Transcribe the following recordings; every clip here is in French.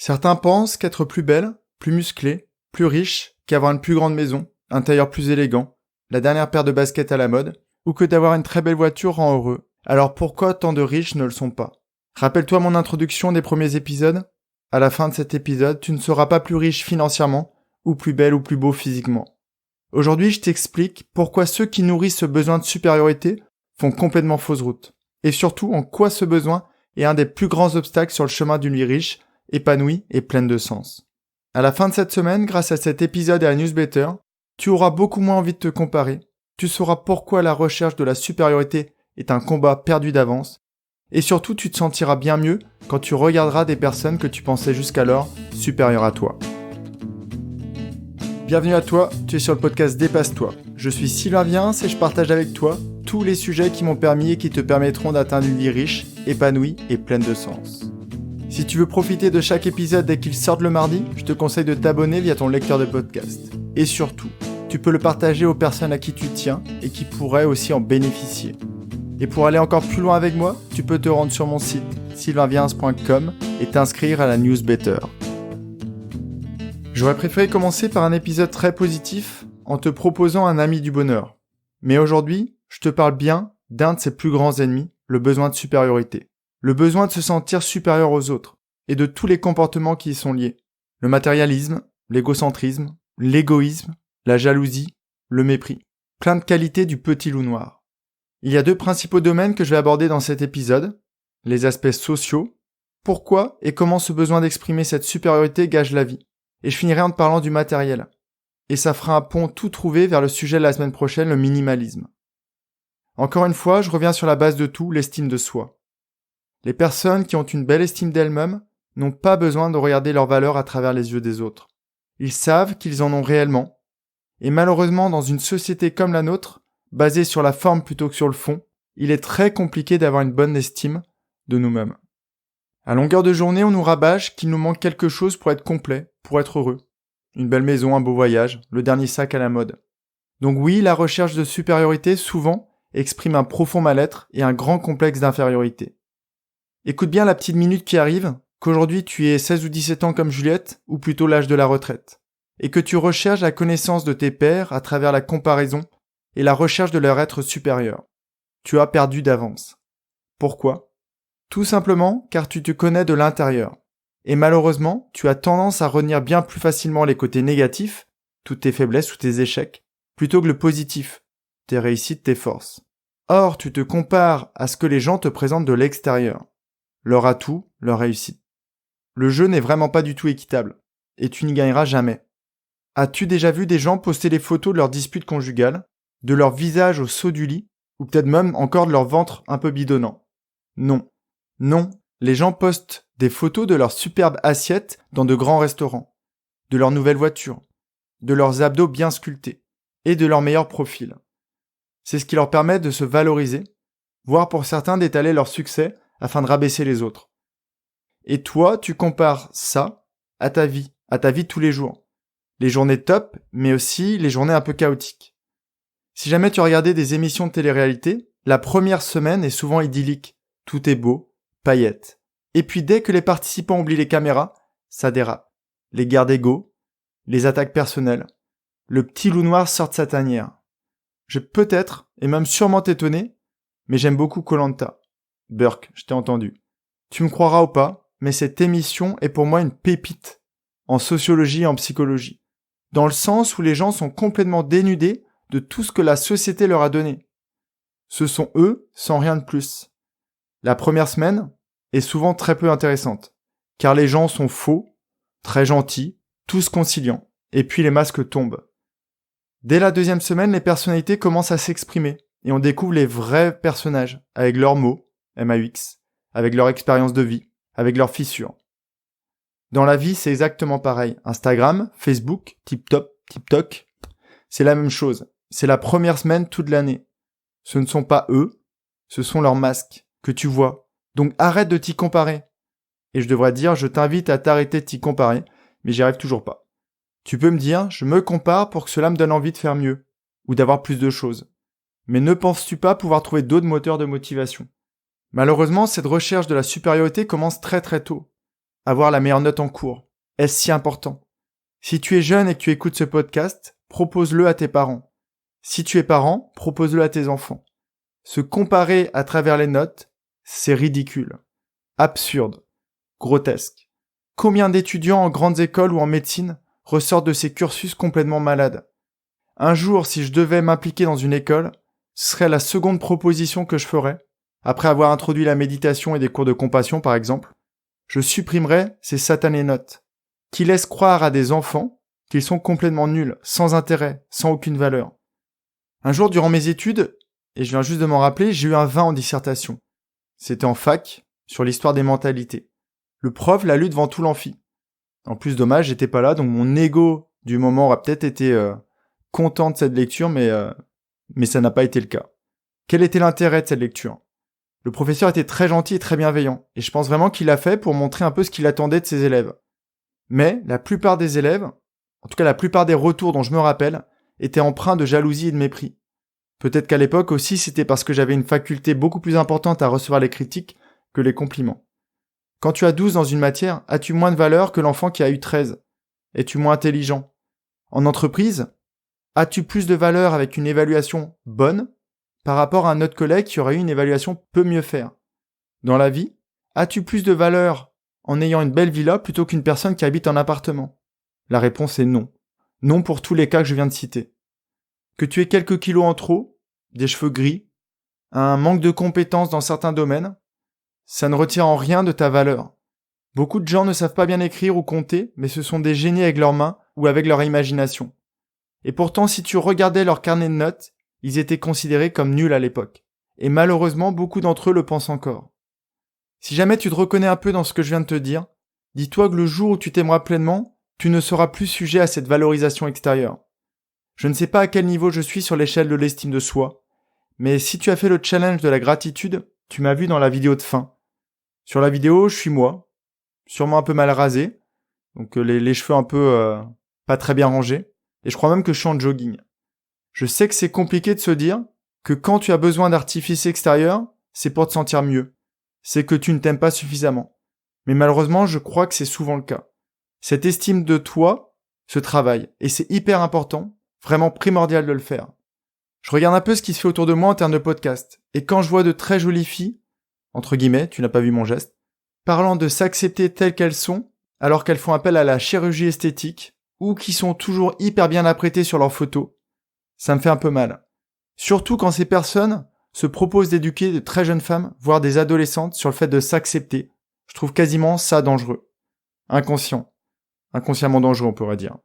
Certains pensent qu'être plus belle, plus musclée, plus riche, qu'avoir une plus grande maison, un tailleur plus élégant, la dernière paire de baskets à la mode, ou que d'avoir une très belle voiture rend heureux. Alors pourquoi tant de riches ne le sont pas? Rappelle-toi mon introduction des premiers épisodes? À la fin de cet épisode, tu ne seras pas plus riche financièrement, ou plus belle ou plus beau physiquement. Aujourd'hui, je t'explique pourquoi ceux qui nourrissent ce besoin de supériorité font complètement fausse route. Et surtout, en quoi ce besoin est un des plus grands obstacles sur le chemin d'une vie riche, épanouie et pleine de sens. À la fin de cette semaine, grâce à cet épisode et à Newsbetter, tu auras beaucoup moins envie de te comparer, tu sauras pourquoi la recherche de la supériorité est un combat perdu d'avance, et surtout tu te sentiras bien mieux quand tu regarderas des personnes que tu pensais jusqu'alors supérieures à toi. Bienvenue à toi, tu es sur le podcast Dépasse-toi. Je suis Sylvain Viens et je partage avec toi tous les sujets qui m'ont permis et qui te permettront d'atteindre une vie riche, épanouie et pleine de sens. Si tu veux profiter de chaque épisode dès qu'il sort le mardi, je te conseille de t'abonner via ton lecteur de podcast. Et surtout, tu peux le partager aux personnes à qui tu tiens et qui pourraient aussi en bénéficier. Et pour aller encore plus loin avec moi, tu peux te rendre sur mon site sylvainviens.com et t'inscrire à la newsletter. J'aurais préféré commencer par un épisode très positif en te proposant un ami du bonheur. Mais aujourd'hui, je te parle bien d'un de ses plus grands ennemis, le besoin de supériorité. Le besoin de se sentir supérieur aux autres, et de tous les comportements qui y sont liés. Le matérialisme, l'égocentrisme, l'égoïsme, la jalousie, le mépris. Plein de qualités du petit loup noir. Il y a deux principaux domaines que je vais aborder dans cet épisode. Les aspects sociaux, pourquoi et comment ce besoin d'exprimer cette supériorité gâche la vie. Et je finirai en te parlant du matériel. Et ça fera un pont tout trouvé vers le sujet de la semaine prochaine, le minimalisme. Encore une fois, je reviens sur la base de tout, l'estime de soi. Les personnes qui ont une belle estime d'elles-mêmes n'ont pas besoin de regarder leur valeur à travers les yeux des autres. Ils savent qu'ils en ont réellement. Et malheureusement, dans une société comme la nôtre, basée sur la forme plutôt que sur le fond, il est très compliqué d'avoir une bonne estime de nous-mêmes. À longueur de journée, on nous rabâche qu'il nous manque quelque chose pour être complet, pour être heureux. Une belle maison, un beau voyage, le dernier sac à la mode. Donc oui, la recherche de supériorité, souvent, exprime un profond mal-être et un grand complexe d'infériorité. Écoute bien la petite minute qui arrive, qu'aujourd'hui tu aies 16 ou 17 ans comme Juliette, ou plutôt l'âge de la retraite, et que tu recherches la connaissance de tes pairs à travers la comparaison et la recherche de leur être supérieur. Tu as perdu d'avance. Pourquoi ? Tout simplement car tu te connais de l'intérieur. Et malheureusement, tu as tendance à retenir bien plus facilement les côtés négatifs, toutes tes faiblesses ou tes échecs, plutôt que le positif, tes réussites, tes forces. Or, tu te compares à ce que les gens te présentent de l'extérieur. Leur atout, leur réussite. Le jeu n'est vraiment pas du tout équitable, et tu n'y gagneras jamais. As-tu déjà vu des gens poster des photos de leurs disputes conjugales, de leur visage au saut du lit, ou peut-être même encore de leur ventre un peu bidonnant? Non. Non, les gens postent des photos de leurs superbes assiettes dans de grands restaurants, de leurs nouvelles voitures, de leurs abdos bien sculptés, et de leur meilleur profil. C'est ce qui leur permet de se valoriser, voire pour certains d'étaler leur succès afin de rabaisser les autres. Et toi, tu compares ça à ta vie tous les jours. Les journées top, mais aussi les journées un peu chaotiques. Si jamais tu regardais des émissions de télé-réalité, la première semaine est souvent idyllique. Tout est beau, paillettes. Et puis dès que les participants oublient les caméras, ça dérape. Les guerres d'ego, les attaques personnelles. Le petit loup noir sort de sa tanière. Je vais peut-être, et même sûrement t'étonner, mais j'aime beaucoup Koh-Lanta. Burke, je t'ai entendu. Tu me croiras ou pas, mais cette émission est pour moi une pépite, en sociologie et en psychologie, dans le sens où les gens sont complètement dénudés de tout ce que la société leur a donné. Ce sont eux sans rien de plus. La première semaine est souvent très peu intéressante, car les gens sont faux, très gentils, tous conciliants, et puis les masques tombent. Dès la deuxième semaine, les personnalités commencent à s'exprimer, et on découvre les vrais personnages, avec leurs mots, MAUX, avec leur expérience de vie, avec leurs fissures. Dans la vie, c'est exactement pareil. Instagram, Facebook, TikTok, c'est la même chose. C'est la première semaine toute l'année. Ce ne sont pas eux, ce sont leurs masques que tu vois. Donc arrête de t'y comparer. Et je devrais dire, je t'invite à t'arrêter de t'y comparer, mais j'y arrive toujours pas. Tu peux me dire, je me compare pour que cela me donne envie de faire mieux, ou d'avoir plus de choses. Mais ne penses-tu pas pouvoir trouver d'autres moteurs de motivation ? Malheureusement, cette recherche de la supériorité commence très très tôt. avoir la meilleure note en cours? Est-ce si important? Si tu es jeune et que tu écoutes ce podcast, propose-le à tes parents. Si tu es parent, propose-le à tes enfants. Se comparer à travers les notes, c'est ridicule, absurde, grotesque. Combien d'étudiants en grandes écoles ou en médecine ressortent de ces cursus complètement malades? Un jour, si je devais m'impliquer dans une école, ce serait la seconde proposition que je ferais, après avoir introduit la méditation et des cours de compassion par exemple. Je supprimerais ces satanées notes, qui laissent croire à des enfants qu'ils sont complètement nuls, sans intérêt, sans aucune valeur. Un jour, durant mes études, et je viens juste de m'en rappeler, j'ai eu un 20 en dissertation. C'était en fac, sur l'histoire des mentalités. Le prof l'a lu devant tout l'amphi. En plus, dommage, j'étais pas là, donc mon ego du moment aurait peut-être été content de cette lecture, mais ça n'a pas été le cas. Quel était l'intérêt de cette lecture? Le professeur était très gentil et très bienveillant, et je pense vraiment qu'il l'a fait pour montrer un peu ce qu'il attendait de ses élèves. Mais la plupart des élèves, en tout cas la plupart des retours dont je me rappelle, étaient empreints de jalousie et de mépris. Peut-être qu'à l'époque aussi c'était parce que j'avais une faculté beaucoup plus importante à recevoir les critiques que les compliments. Quand tu as 12 dans une matière, as-tu moins de valeur que l'enfant qui a eu 13? Es-tu moins intelligent? En entreprise, as-tu plus de valeur avec une évaluation bonne par rapport à un autre collègue qui aurait eu une évaluation peu mieux faire? Dans la vie, as-tu plus de valeur en ayant une belle villa plutôt qu'une personne qui habite en appartement? La réponse est non. Non pour tous les cas que je viens de citer. Que tu aies quelques kilos en trop, des cheveux gris, un manque de compétences dans certains domaines, ça ne retire en rien de ta valeur. Beaucoup de gens ne savent pas bien écrire ou compter, mais ce sont des génies avec leurs mains ou avec leur imagination. Et pourtant, si tu regardais leur carnet de notes, ils étaient considérés comme nuls à l'époque. Et malheureusement, beaucoup d'entre eux le pensent encore. Si jamais tu te reconnais un peu dans ce que je viens de te dire, dis-toi que le jour où tu t'aimeras pleinement, tu ne seras plus sujet à cette valorisation extérieure. Je ne sais pas à quel niveau je suis sur l'échelle de l'estime de soi, mais si tu as fait le challenge de la gratitude, tu m'as vu dans la vidéo de fin. Sur la vidéo, je suis moi, sûrement un peu mal rasé, donc les cheveux un peu pas très bien rangés, et je crois même que je suis en jogging. Je sais que c'est compliqué de se dire que quand tu as besoin d'artifice extérieur, c'est pour te sentir mieux. C'est que tu ne t'aimes pas suffisamment. Mais malheureusement, je crois que c'est souvent le cas. Cette estime de toi se travaille, et c'est hyper important, vraiment primordial de le faire. Je regarde un peu ce qui se fait autour de moi en termes de podcast, et quand je vois de très jolies filles, entre guillemets, tu n'as pas vu mon geste, parlant de s'accepter telles qu'elles sont, alors qu'elles font appel à la chirurgie esthétique, ou qui sont toujours hyper bien apprêtées sur leurs photos, ça me fait un peu mal. Surtout quand ces personnes se proposent d'éduquer de très jeunes femmes, voire des adolescentes, sur le fait de s'accepter. Je trouve quasiment ça dangereux. Inconsciemment dangereux, on pourrait dire.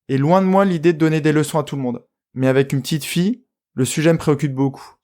Et loin de moi l'idée de donner des leçons à tout le monde. Mais avec une petite fille, le sujet me préoccupe beaucoup.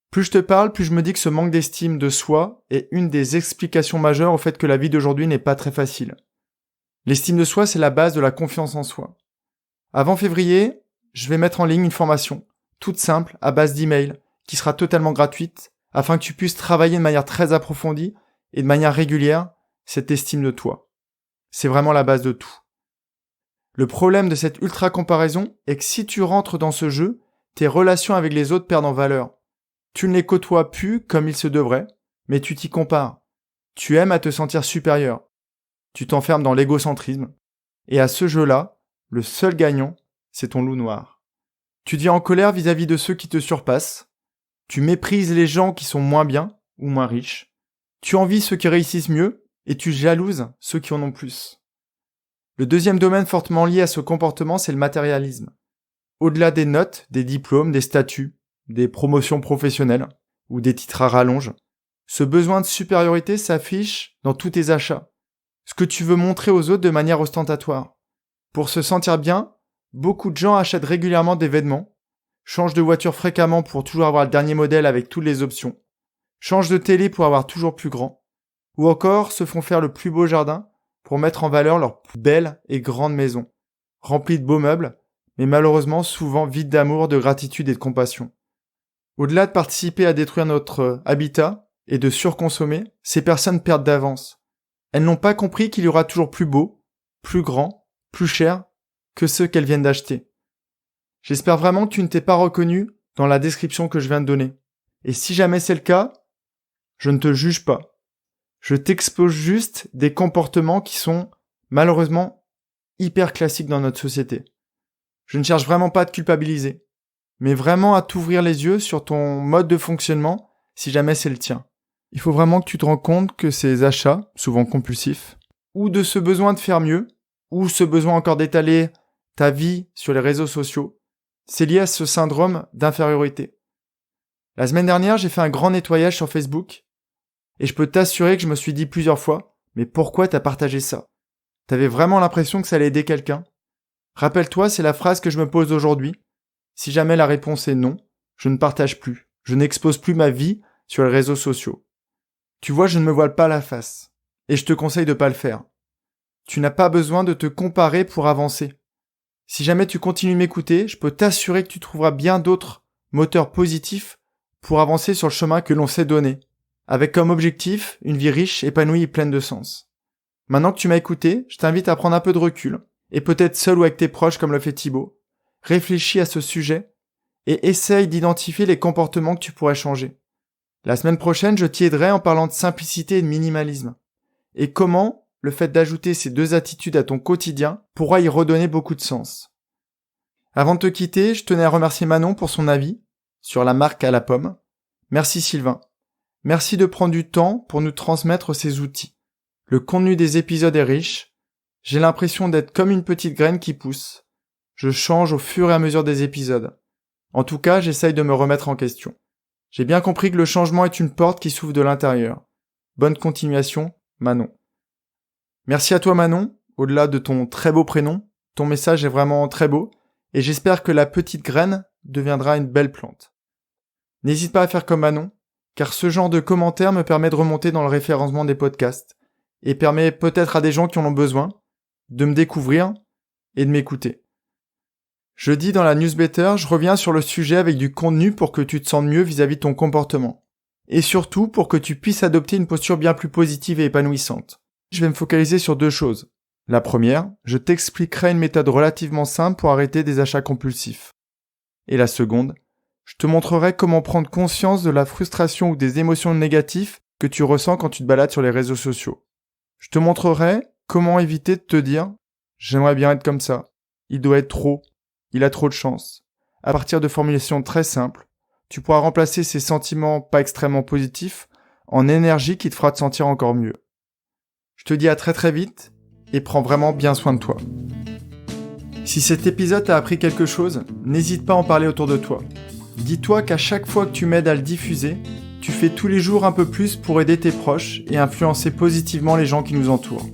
Plus je te parle, plus je me dis que ce manque d'estime de soi est une des explications majeures au fait que la vie d'aujourd'hui n'est pas très facile. L'estime de soi, c'est la base de la confiance en soi. Avant février, je vais mettre en ligne une formation, toute simple, à base d'emails, qui sera totalement gratuite, afin que tu puisses travailler de manière très approfondie et de manière régulière cette estime de toi. C'est vraiment la base de tout. Le problème de cette ultra-comparaison est que si tu rentres dans ce jeu, tes relations avec les autres perdent en valeur. Tu ne les côtoies plus comme il se devrait, mais tu t'y compares. Tu aimes à te sentir supérieur. Tu t'enfermes dans l'égocentrisme. Et à ce jeu-là, le seul gagnant, c'est ton loup noir. Tu deviens en colère vis-à-vis de ceux qui te surpassent. Tu méprises les gens qui sont moins bien ou moins riches. Tu envies ceux qui réussissent mieux et tu jalouses ceux qui en ont plus. Le deuxième domaine fortement lié à ce comportement, c'est le matérialisme. Au-delà des notes, des diplômes, des statuts, des promotions professionnelles ou des titres à rallonge, ce besoin de supériorité s'affiche dans tous tes achats. Ce que tu veux montrer aux autres de manière ostentatoire. Pour se sentir bien, beaucoup de gens achètent régulièrement des vêtements, changent de voiture fréquemment pour toujours avoir le dernier modèle avec toutes les options, changent de télé pour avoir toujours plus grand, ou encore se font faire le plus beau jardin pour mettre en valeur leur plus belle et grande maison, remplie de beaux meubles, mais malheureusement souvent vide d'amour, de gratitude et de compassion. Au-delà de participer à détruire notre habitat et de surconsommer, ces personnes perdent d'avance. Elles n'ont pas compris qu'il y aura toujours plus beau, plus grand, plus cher que ceux qu'elles viennent d'acheter. J'espère vraiment que tu ne t'es pas reconnu dans la description que je viens de donner. Et si jamais c'est le cas, je ne te juge pas. Je t'expose juste des comportements qui sont malheureusement hyper classiques dans notre société. Je ne cherche vraiment pas à te culpabiliser, mais vraiment à t'ouvrir les yeux sur ton mode de fonctionnement si jamais c'est le tien. Il faut vraiment que tu te rends compte que ces achats, souvent compulsifs, ou de ce besoin de faire mieux, ou ce besoin encore d'étaler ta vie sur les réseaux sociaux, c'est lié à ce syndrome d'infériorité. La semaine dernière, j'ai fait un grand nettoyage sur Facebook, et je peux t'assurer que je me suis dit plusieurs fois, mais pourquoi t'as partagé ça ? T'avais vraiment l'impression que ça allait aider quelqu'un ? Rappelle-toi, c'est la phrase que je me pose aujourd'hui. Si jamais la réponse est non, je ne partage plus. Je n'expose plus ma vie sur les réseaux sociaux. Tu vois, je ne me voile pas la face. Et je te conseille de pas le faire. Tu n'as pas besoin de te comparer pour avancer. Si jamais tu continues de m'écouter, je peux t'assurer que tu trouveras bien d'autres moteurs positifs pour avancer sur le chemin que l'on s'est donné, avec comme objectif une vie riche, épanouie et pleine de sens. Maintenant que tu m'as écouté, je t'invite à prendre un peu de recul, et peut-être seul ou avec tes proches comme le fait Thibaut. Réfléchis à ce sujet et essaye d'identifier les comportements que tu pourrais changer. La semaine prochaine, je t'y aiderai en parlant de simplicité et de minimalisme. Et comment le fait d'ajouter ces deux attitudes à ton quotidien pourra y redonner beaucoup de sens. Avant de te quitter, je tenais à remercier Manon pour son avis sur la marque à la pomme. Merci Sylvain. Merci de prendre du temps pour nous transmettre ces outils. Le contenu des épisodes est riche. J'ai l'impression d'être comme une petite graine qui pousse. Je change au fur et à mesure des épisodes. En tout cas, j'essaye de me remettre en question. J'ai bien compris que le changement est une porte qui s'ouvre de l'intérieur. Bonne continuation, Manon. Merci à toi Manon, au-delà de ton très beau prénom, ton message est vraiment très beau, et j'espère que la petite graine deviendra une belle plante. N'hésite pas à faire comme Manon, car ce genre de commentaires me permet de remonter dans le référencement des podcasts, et permet peut-être à des gens qui en ont besoin de me découvrir et de m'écouter. Jeudi, dans la newsletter, je reviens sur le sujet avec du contenu pour que tu te sentes mieux vis-à-vis de ton comportement. Et surtout pour que tu puisses adopter une posture bien plus positive et épanouissante. Je vais me focaliser sur deux choses. La première, je t'expliquerai une méthode relativement simple pour arrêter des achats compulsifs. Et la seconde, je te montrerai comment prendre conscience de la frustration ou des émotions négatives que tu ressens quand tu te balades sur les réseaux sociaux. Je te montrerai comment éviter de te dire « j'aimerais bien être comme ça, il doit être trop, il a trop de chance ». À partir de formulations très simples, tu pourras remplacer ces sentiments pas extrêmement positifs en énergie qui te fera te sentir encore mieux. Je te dis à très très vite et prends vraiment bien soin de toi. Si cet épisode t'a appris quelque chose, n'hésite pas à en parler autour de toi. Dis-toi qu'à chaque fois que tu m'aides à le diffuser, tu fais tous les jours un peu plus pour aider tes proches et influencer positivement les gens qui nous entourent.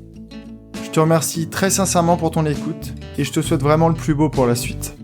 Je te remercie très sincèrement pour ton écoute et je te souhaite vraiment le plus beau pour la suite.